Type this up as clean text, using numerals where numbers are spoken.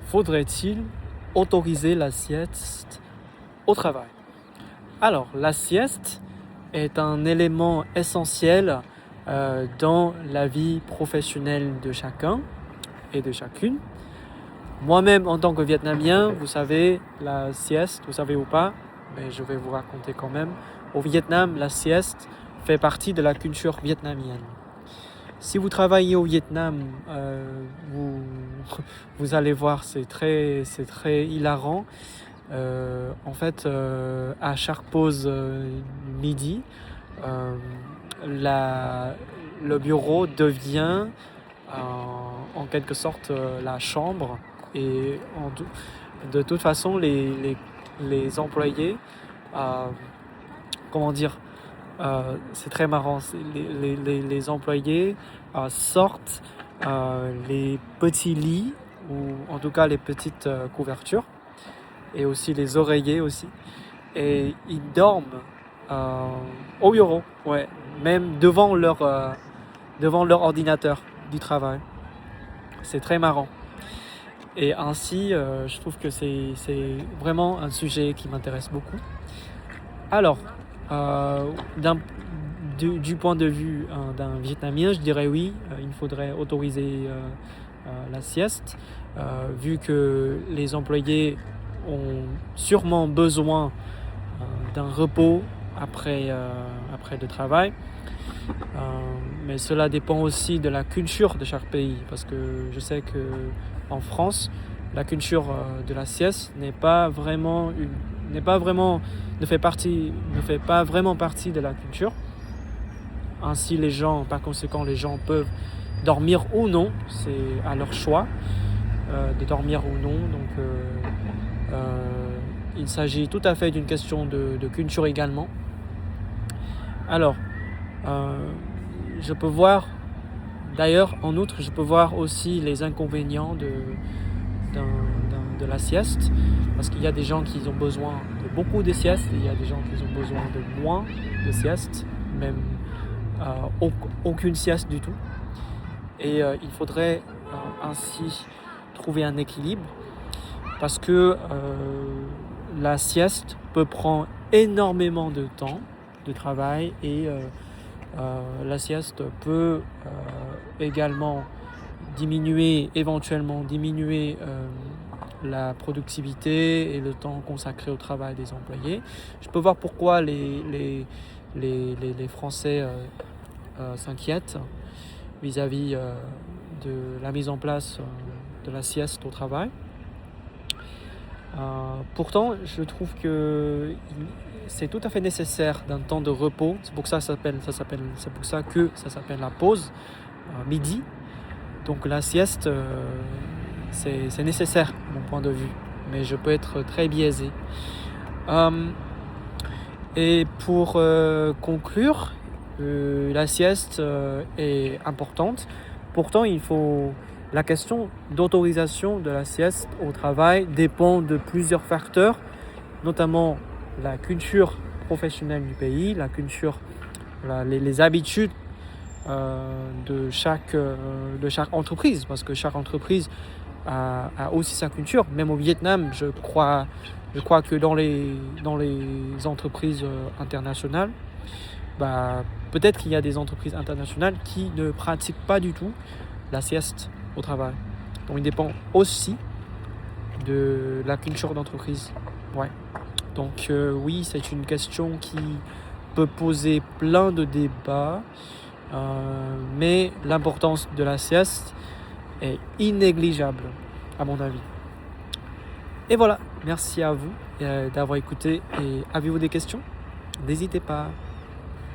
faudrait-il autoriser la sieste au travail? Alors, la sieste est un élément essentiel dans la vie professionnelle de chacun et de chacune. Moi-même, en tant que Vietnamien, vous savez, la sieste, vous savez ou pas, mais je vais vous raconter quand même. Au Vietnam, la sieste fait partie de la culture vietnamienne. Si vous travaillez au Vietnam, vous allez voir, c'est très hilarant. En fait, à chaque pause midi, le bureau devient en quelque sorte la chambre, et de toute façon les employés, comment dire, c'est très marrant, les employés sortent les petits lits, ou en tout cas les petites couvertures, et aussi les oreillers aussi, et ils dorment au bureau, ouais, même devant leur ordinateur du travail. C'est très marrant. Et ainsi, je trouve que c'est vraiment un sujet qui m'intéresse beaucoup. Alors, du point de vue d'un Vietnamien, je dirais oui, il faudrait autoriser la sieste, vu que les employés ont sûrement besoin d'un repos après le travail. Mais cela dépend aussi de la culture de chaque pays, parce que je sais que en France, la culture de la sieste ne fait pas vraiment partie de la culture. Ainsi, par conséquent, les gens peuvent dormir ou non, c'est à leur choix de dormir ou non. Donc, il s'agit tout à fait d'une question de culture également. Alors, je peux voir, d'ailleurs, en outre, je peux voir aussi les inconvénients de la sieste, parce qu'il y a des gens qui ont besoin de beaucoup de siestes, et il y a des gens qui ont besoin de moins de siestes, même aucune sieste du tout. Et il faudrait ainsi trouver un équilibre, parce que la sieste peut prendre énormément de temps de travail, et la sieste peut également éventuellement diminuer la productivité et le temps consacré au travail des employés. Je peux voir pourquoi les Français s'inquiètent vis-à-vis de la mise en place de la sieste au travail. Pourtant, je trouve que c'est tout à fait nécessaire d'un temps de repos. C'est pour ça que ça s'appelle la pause midi. Donc la sieste, c'est nécessaire de mon point de vue, mais je peux être très biaisé. Et pour conclure, la sieste est importante. Pourtant, la question d'autorisation de la sieste au travail dépend de plusieurs facteurs, notamment la culture professionnelle du pays, la culture, les habitudes de chaque entreprise, parce que chaque entreprise a aussi sa culture. Même au Vietnam, je crois que dans les entreprises internationales, peut-être qu'il y a des entreprises internationales qui ne pratiquent pas du tout la sieste au travail. Donc il dépend aussi de la culture d'entreprise. Ouais. Donc oui, c'est une question qui peut poser plein de débats, mais l'importance de la sieste est inégligeable à mon avis. Et voilà, merci à vous d'avoir écouté, et avez-vous des questions? N'hésitez pas.